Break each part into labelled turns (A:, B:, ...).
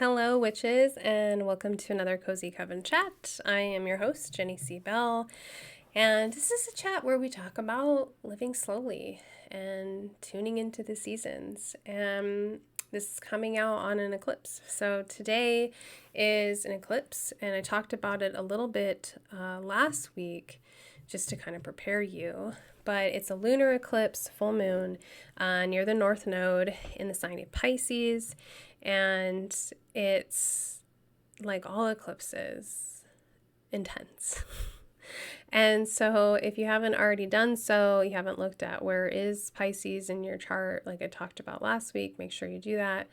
A: Hello, witches, and welcome to another Cozy Coven chat. I am your host, Jenny C. Bell, and this is a chat where we talk about living slowly and tuning into the seasons. And this is coming out on an eclipse. So today is an eclipse, and I talked about it a little bit last week just to kind of prepare you. But it's a lunar eclipse, full moon, near the North Node in the sign of Pisces. And it's like all eclipses, intense. And so if you haven't already done so, you haven't looked at where is Pisces in your chart, like I talked about last week, make sure you do that.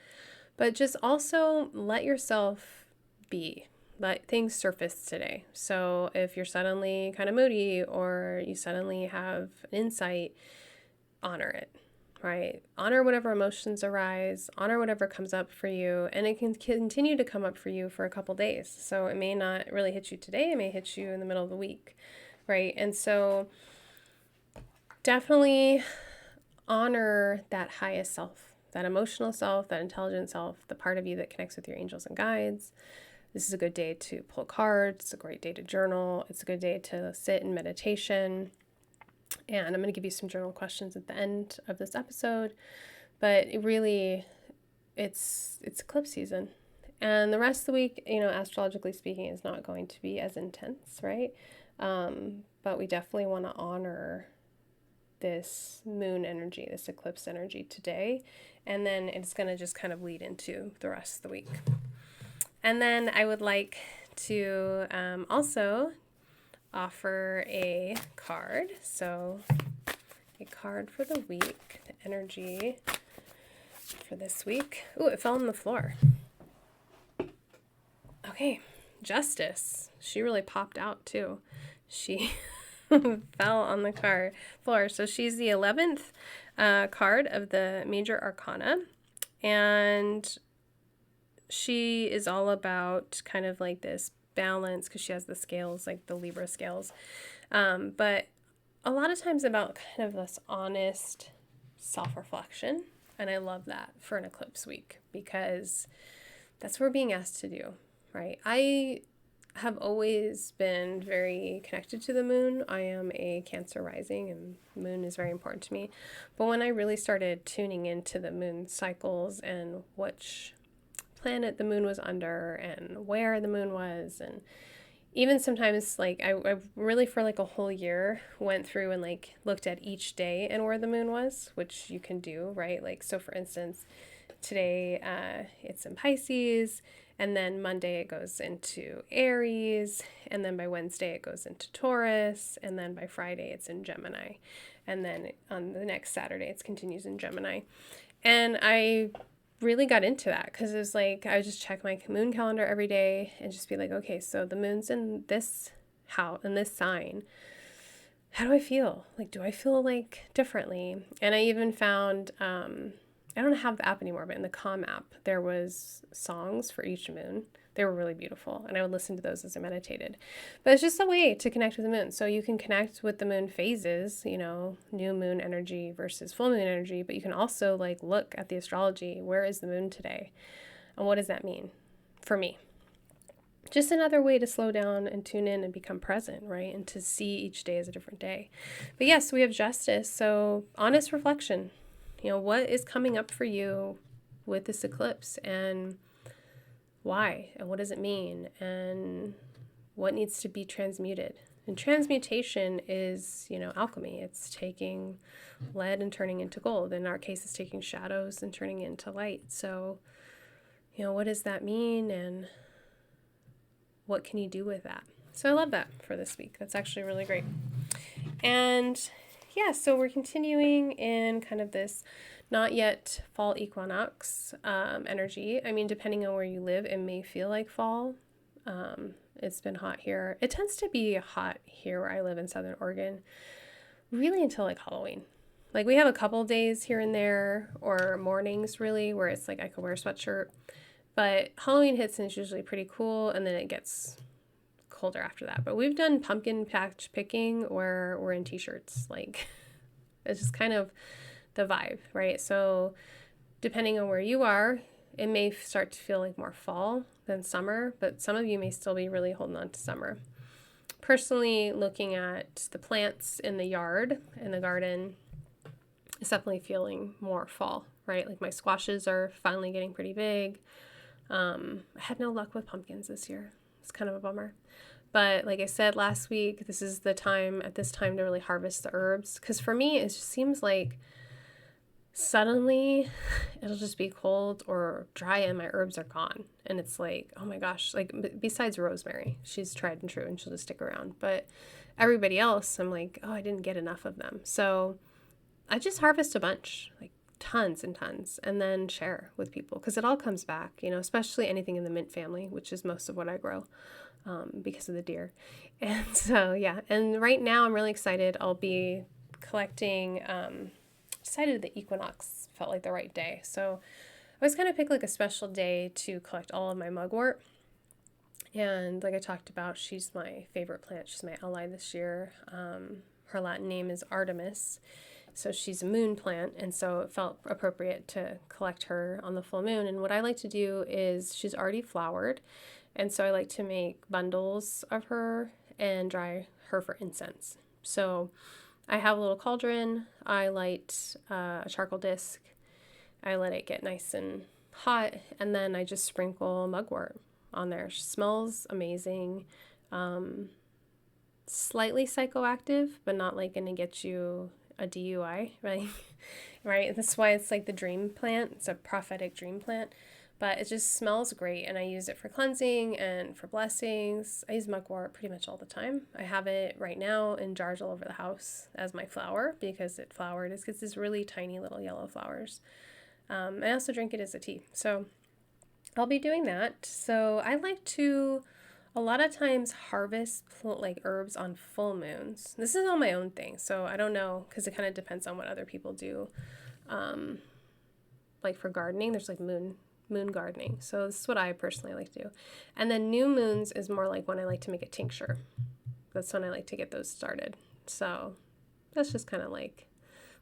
A: But just also let yourself be. Let things surface today. So if you're suddenly kind of moody or you suddenly have an insight, honor it. Right? Honor whatever emotions arise, honor whatever comes up for you, and it can continue to come up for you for a couple days. So it may not really hit you today, it may hit you in the middle of the week, right? And so definitely honor that highest self, that emotional self, that intelligent self, the part of you that connects with your angels and guides. This is a good day to pull cards, it's a great day to journal, it's a good day to sit in meditation. And I'm going to give you some journal questions at the end of this episode, but it's eclipse season, and the rest of the week, astrologically speaking, is not going to be as intense, right? But we definitely want to honor this moon energy, this eclipse energy today, and then it's going to just kind of lead into the rest of the week. And then I would like to also offer a card. So a card for the week, the energy for this week. Ooh, it fell on the floor. Okay, Justice. She really popped out too. She fell on the floor. So she's the 11th card of the major arcana, and she is all about kind of like this balance, because she has the scales, like the Libra scales, but a lot of times about kind of this honest self-reflection. And I love that for an eclipse week, because that's what we're being asked to do, right? I have always been very connected to the moon. I am a Cancer rising, and moon is very important to me. But when I really started tuning into the moon cycles and which planet the moon was under and where the moon was, and even sometimes like I really for like a whole year went through and like looked at each day and where the moon was, which you can do, right? Like, so for instance, today it's in Pisces, and then Monday it goes into Aries, and then by Wednesday it goes into Taurus, and then by Friday it's in Gemini, and then on the next Saturday it continues in Gemini. And I really got into that because it was like I would just check my moon calendar every day and just be like, okay, so the moon's in this house, in this sign. How do I feel? Like, do I feel like differently? And I even found, I don't have the app anymore, but in the Calm app, there was songs for each moon. They were really beautiful, and I would listen to those as I meditated. But it's just a way to connect with the moon. So you can connect with the moon phases, new moon energy versus full moon energy, but you can also like look at the astrology. Where is the moon today? And what does that mean for me? Just another way to slow down and tune in and become present, right? And to see each day as a different day. But yes, we have Justice. So honest reflection, what is coming up for you with this eclipse, and why, and what does it mean, and what needs to be transmuted. And transmutation is, alchemy. It's taking lead and turning into gold. In our case, it's taking shadows and turning into light. So, what does that mean, and what can you do with that? So I love that for this week. That's actually really great. And yeah, so we're continuing in kind of this not yet fall equinox energy. I mean, depending on where you live, it may feel like fall. It's been hot here. It tends to be hot here where I live in Southern Oregon, really until like Halloween. Like, we have a couple days here and there, or mornings really, where it's like I could wear a sweatshirt. But Halloween hits and it's usually pretty cool, and then it gets colder after that. But we've done pumpkin patch picking where we're in t-shirts. Like, it's just kind of the vibe, right? So depending on where you are, it may start to feel like more fall than summer, but some of you may still be really holding on to summer. Personally, looking at the plants in the yard, in the garden, it's definitely feeling more fall, right? Like my squashes are finally getting pretty big. I had no luck with pumpkins this year. It's kind of a bummer. But like I said last week, this is the time, at this time, to really harvest the herbs. Because for me, it just seems like suddenly it'll just be cold or dry and my herbs are gone. And it's like, oh my gosh, like besides rosemary, she's tried and true and she'll just stick around. But everybody else, I'm like, oh, I didn't get enough of them. So I just harvest a bunch, like tons and tons, and then share with people because it all comes back, you know, especially anything in the mint family, which is most of what I grow because of the deer. And so, yeah, and right now I'm really excited. I'll be collecting, decided the equinox felt like the right day. So I was going to pick like a special day to collect all of my mugwort. And like I talked about, she's my favorite plant. She's my ally this year. Her Latin name is Artemis. So she's a moon plant, and so it felt appropriate to collect her on the full moon. And what I like to do is she's already flowered, and so I like to make bundles of her and dry her for incense. So I have a little cauldron. I light a charcoal disc. I let it get nice and hot, and then I just sprinkle mugwort on there. She smells amazing. Slightly psychoactive, but not like gonna get you a DUI, right? Right? That's why it's like the dream plant. It's a prophetic dream plant, but it just smells great. And I use it for cleansing and for blessings. I use mugwort pretty much all the time. I have it right now in jars all over the house as my flower because it flowered. It's these really tiny little yellow flowers. I also drink it as a tea. So I'll be doing that. So I like to a lot of times harvest like herbs on full moons. This is all my own thing, so I don't know because it kind of depends on what other people do. Like for gardening, there's like moon gardening. So this is what I personally like to do. And then new moons is more like when I like to make a tincture. That's when I like to get those started. So that's just kind of like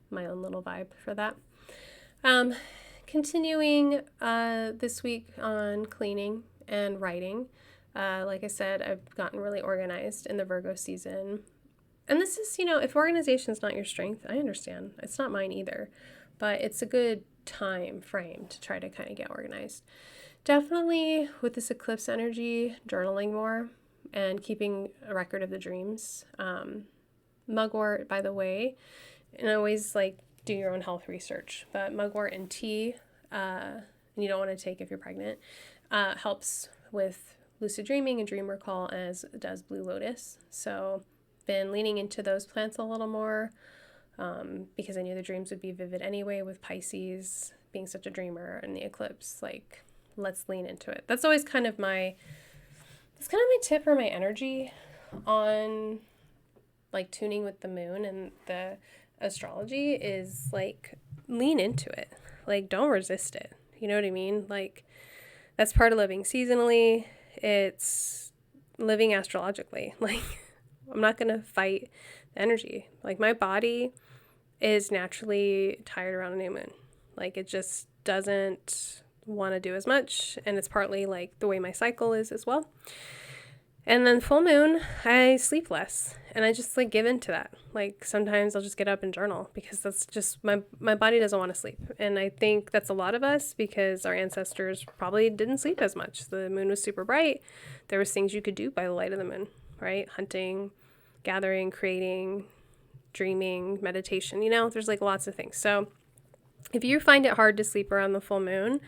A: my own little vibe for that. Continuing this week on cleaning and writing. Like I said, I've gotten really organized in the Virgo season. And this is, you know, if organization is not your strength, I understand. It's not mine either. But it's a good time frame to try to kind of get organized. Definitely with this eclipse energy, journaling more and keeping a record of the dreams. Mugwort, by the way, and always like do your own health research. But mugwort and tea, and you don't want to take if you're pregnant, helps with lucid dreaming and dream recall as does blue lotus. So been leaning into those plants a little more because I knew the dreams would be vivid anyway with Pisces being such a dreamer and the eclipse. Like, let's lean into it. That's always kind of my tip or my energy on like tuning with the moon and the astrology is like lean into it. Like, don't resist it. You know what I mean? Like, that's part of living seasonally. It's living astrologically. Like, I'm not going to fight the energy. Like, my body is naturally tired around a new moon. Like, it just doesn't want to do as much. And it's partly like the way my cycle is as well. And then full moon, I sleep less. And I just like give in to that. Like sometimes I'll just get up and journal because that's just my body doesn't want to sleep. And I think that's a lot of us because our ancestors probably didn't sleep as much. The moon was super bright. There was things you could do by the light of the moon, right? Hunting, gathering, creating, dreaming, meditation, you know, there's like lots of things. So if you find it hard to sleep around the full moon,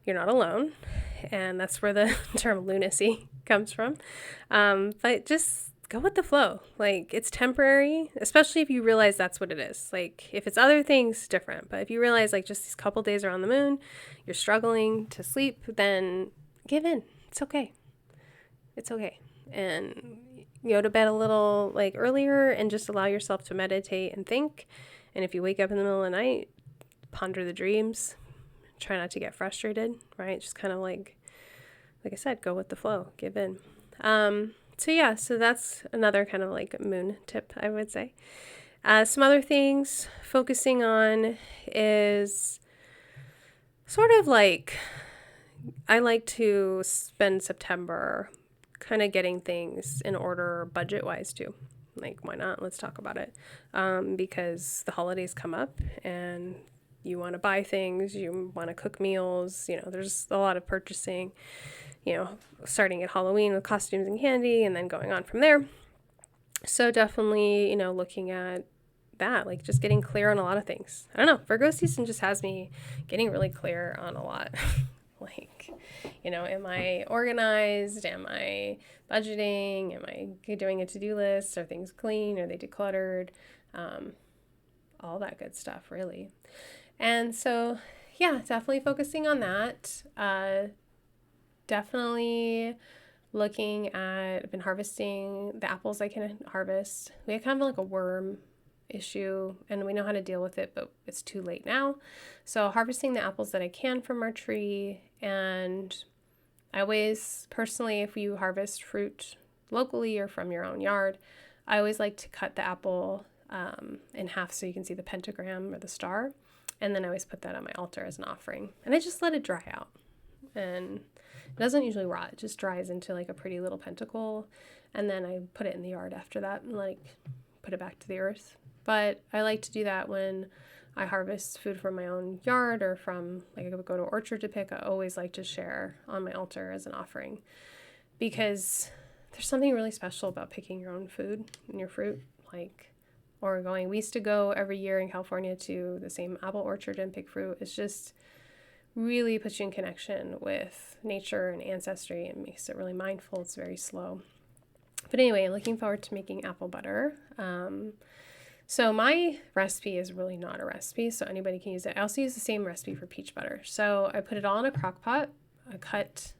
A: you're not alone. And that's where the term lunacy comes from. But just go with the flow. Like, it's temporary, especially if you realize that's what it is. Like, if it's other things, different. But if you realize, like, just these couple days around the moon, you're struggling to sleep, then give in. It's okay. It's okay. And you go to bed a little, like, earlier and just allow yourself to meditate and think. And if you wake up in the middle of the night, ponder the dreams. Try not to get frustrated, right? Just kind of like I said, go with the flow, give in. So that's another kind of like moon tip, I would say. Some other things focusing on is sort of like I like to spend September kind of getting things in order budget wise too. Like, why not? Let's talk about it. Because the holidays come up and you want to buy things, you want to cook meals, there's a lot of purchasing, starting at Halloween with costumes and candy and then going on from there. So definitely, looking at that, like just getting clear on a lot of things. I don't know. Virgo season just has me getting really clear on a lot. Like, am I organized? Am I budgeting? Am I doing a to-do list? Are things clean? Are they decluttered? All that good stuff, really. And so, yeah, definitely focusing on that. Definitely looking at, I've been harvesting the apples I can harvest. We had kind of like a worm issue and we know how to deal with it, but it's too late now. So harvesting the apples that I can from our tree. And I always, personally, if you harvest fruit locally or from your own yard, I always like to cut the apple in half so you can see the pentagram or the star. And then I always put that on my altar as an offering. And I just let it dry out. And it doesn't usually rot. It just dries into like a pretty little pentacle. And then I put it in the yard after that and put it back to the earth. But I like to do that when I harvest food from my own yard or from, I go to an orchard to pick. I always like to share on my altar as an offering because there's something really special about picking your own food and your fruit. We used to go every year in California to the same apple orchard and pick fruit. It's just really puts you in connection with nature and ancestry and makes it really mindful. It's very slow. But anyway, looking forward to making apple butter. So my recipe is really not a recipe, so anybody can use it. I also use the same recipe for peach butter. So I put it all in a crock pot. I cut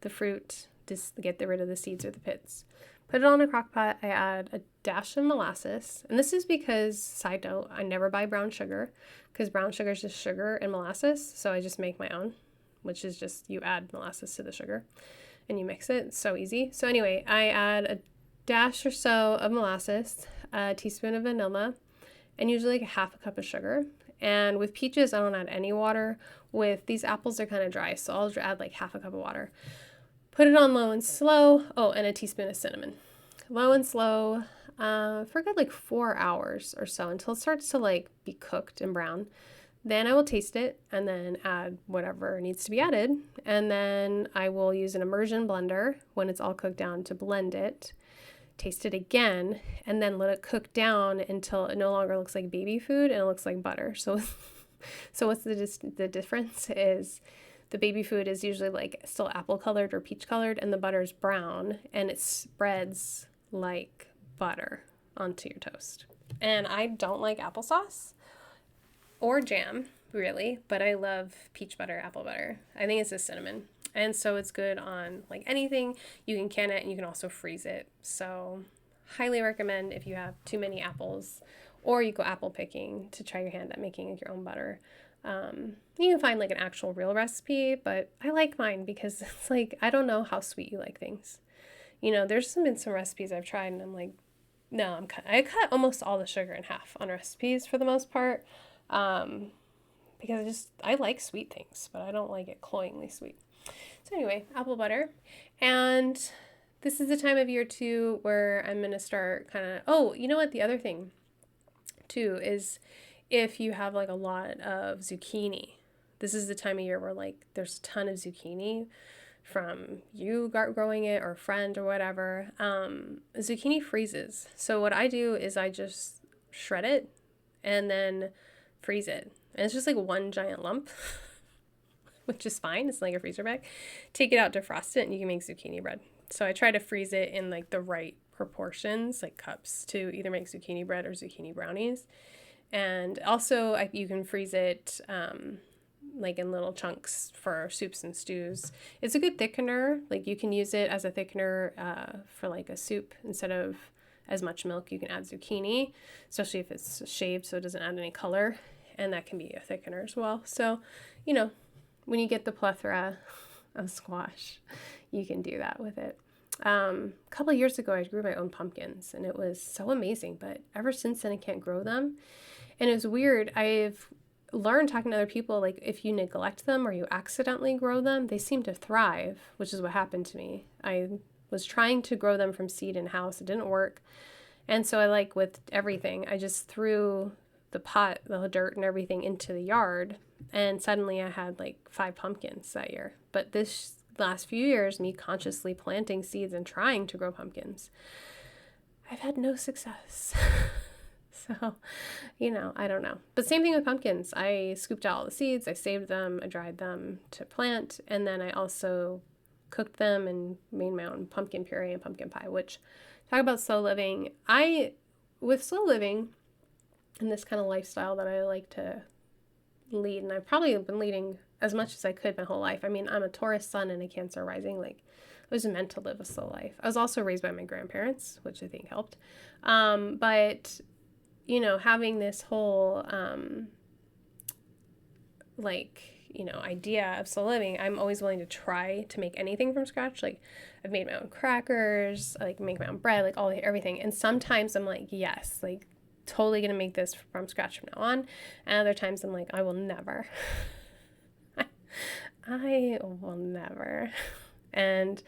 A: the fruit to get rid of the seeds or the pits. Put it all in a crock pot. I add a dash of molasses. And this is because, side note, I never buy brown sugar because brown sugar is just sugar and molasses. So I just make my own, which is just you add molasses to the sugar and you mix it. It's so easy. So anyway, I add a dash or so of molasses, a teaspoon of vanilla, and usually like a half a cup of sugar. And with peaches, I don't add any water. With these apples, they're kind of dry, so I'll add like half a cup of water. Put it on low and slow. Oh, and a teaspoon of cinnamon. Low and slow for a good 4 hours or so until it starts to be cooked and brown. Then I will taste it and then add whatever needs to be added. And then I will use an immersion blender when it's all cooked down to blend it. Taste it again, and then let it cook down until it no longer looks like baby food and it looks like butter. So what's the difference is the baby food is usually still apple colored or peach colored, and the butter is brown and it spreads like butter onto your toast. And I don't like applesauce or jam, really, but I love peach butter, apple butter. I think it's the cinnamon. And so it's good on anything. You can can it and you can also freeze it. So highly recommend if you have too many apples or you go apple picking to try your hand at making your own butter. You can find an actual real recipe, but I like mine because it's I don't know how sweet you like things. There's been some recipes I've tried and I'm like, no, I cut almost all the sugar in half on recipes for the most part. Because I like sweet things, but I don't like it cloyingly sweet. So anyway, apple butter. And this is the time of year too where I'm going to start you know what? The other thing too is if you have a lot of zucchini, this is the time of year where there's a ton of zucchini from you growing it or a friend or whatever. Zucchini freezes. So what I do is I just shred it and then freeze it. And it's just one giant lump. Which is fine. It's like a freezer bag. Take it out, defrost it, and you can make zucchini bread. So I try to freeze it in the right proportions, cups, to either make zucchini bread or zucchini brownies. And also you can freeze it in little chunks for soups and stews. It's a good thickener. You can use it as a thickener for a soup. Instead of as much milk, you can add zucchini, especially if it's shaved so it doesn't add any color. And that can be a thickener as well. So, when you get the plethora of squash, you can do that with it. A couple of years ago, I grew my own pumpkins, and it was so amazing. But ever since then, I can't grow them. And it was weird. learned talking to other people, like if you neglect them or you accidentally grow them, they seem to thrive, which is what happened to me. I was trying to grow them from seed in house. It didn't work. And so I, like with everything, I just threw the pot, the dirt and everything into the yard. And suddenly I had like 5 pumpkins that year. But this last few years, me consciously planting seeds and trying to grow pumpkins, I've had no success. So, I don't know. But same thing with pumpkins. I scooped out all the seeds, I saved them, I dried them to plant, and then I also cooked them and made my own pumpkin puree and pumpkin pie, which, talk about slow living. With slow living and this kind of lifestyle that I like to lead, and I've probably been leading as much as I could my whole life. I mean, I'm a Taurus sun and a Cancer rising. Like, I was meant to live a slow life. I was also raised by my grandparents, which I think helped. But having this whole, idea of slow living, I'm always willing to try to make anything from scratch. Like, I've made my own crackers, I like make my own bread, like everything. And sometimes I'm like, yes, like totally gonna make this from scratch from now on. And other times I'm like, I will never. I will never. And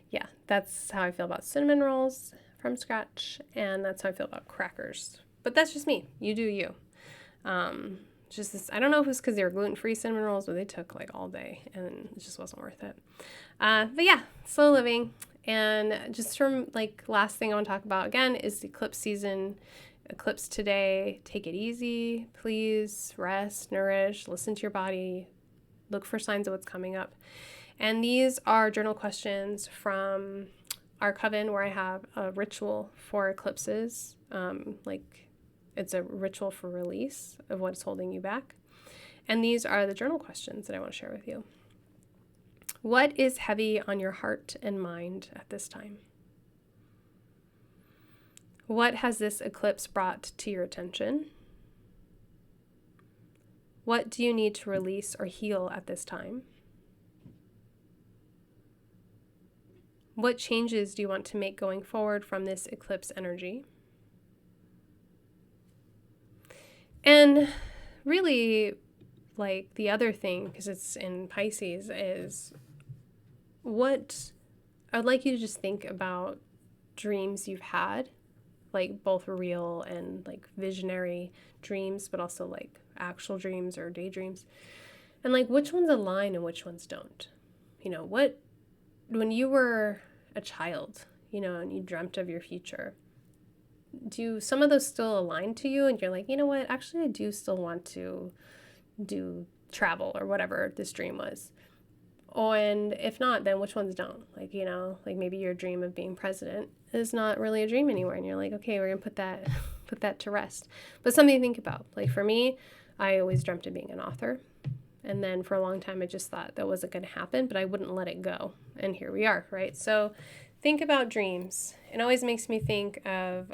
A: yeah, that's how I feel about cinnamon rolls from scratch. And that's how I feel about crackers. But that's just me. You do you. Just this, I don't know if it was because they were gluten-free cinnamon rolls, but they took like all day and it just wasn't worth it. But yeah, slow living. And just from like last thing I want to talk about again is the eclipse season. Eclipse today. Take it easy, please. Rest, nourish, listen to your body, look for signs of what's coming up. And these are journal questions from our coven where I have a ritual for eclipses. It's a ritual for release of what's holding you back. And these are the journal questions that I want to share with you. What is heavy on your heart and mind at this time? What has this eclipse brought to your attention? What do you need to release or heal at this time? What changes do you want to make going forward from this eclipse energy? And really, like the other thing, because it's in Pisces, is what I'd like you to just think about dreams you've had, like both real and like visionary dreams, but also like actual dreams or daydreams. And like which ones align and which ones don't. When you were a child, and you dreamt of your future, do some of those still align to you? And you're like, you know what, actually I do still want to do travel or whatever this dream was. And if not, then which ones don't? Like, maybe your dream of being president is not really a dream anymore. And you're like, okay, we're going to put that to rest. But something to think about. Like for me, I always dreamt of being an author. And then for a long time, I just thought that wasn't going to happen, but I wouldn't let it go. And here we are, right? So think about dreams. It always makes me think of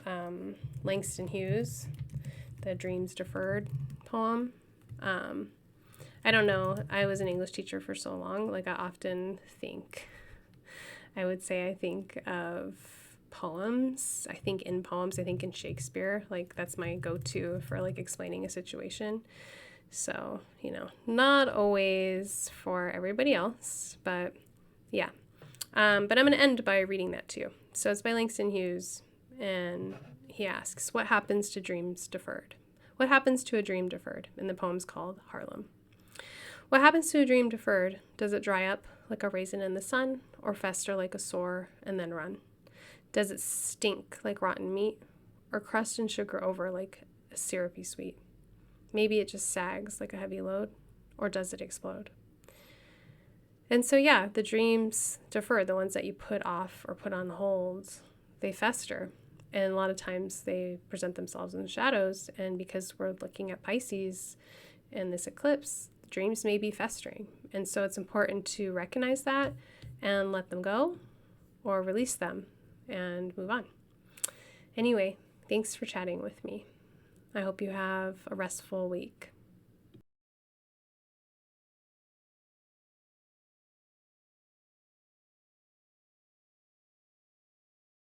A: Langston Hughes, the Dreams Deferred poem. I don't know. I was an English teacher for so long. Like I often think, I think of poems. I think in poems, I think in Shakespeare. Like that's my go-to for like explaining a situation. So, not always for everybody else, but yeah. But I'm going to end by reading that to you. So it's by Langston Hughes, and he asks, what happens to dreams deferred? What happens to a dream deferred? And the poem's called Harlem. What happens to a dream deferred? Does it dry up like a raisin in the sun, or fester like a sore and then run? Does it stink like rotten meat, or crust and sugar over like a syrupy sweet? Maybe it just sags like a heavy load, or does it explode? And so, yeah, the dreams defer, the ones that you put off or put on hold, they fester. And a lot of times they present themselves in the shadows. And because we're looking at Pisces in this eclipse, dreams may be festering. And so it's important to recognize that and let them go or release them and move on. Anyway, thanks for chatting with me. I hope you have a restful week.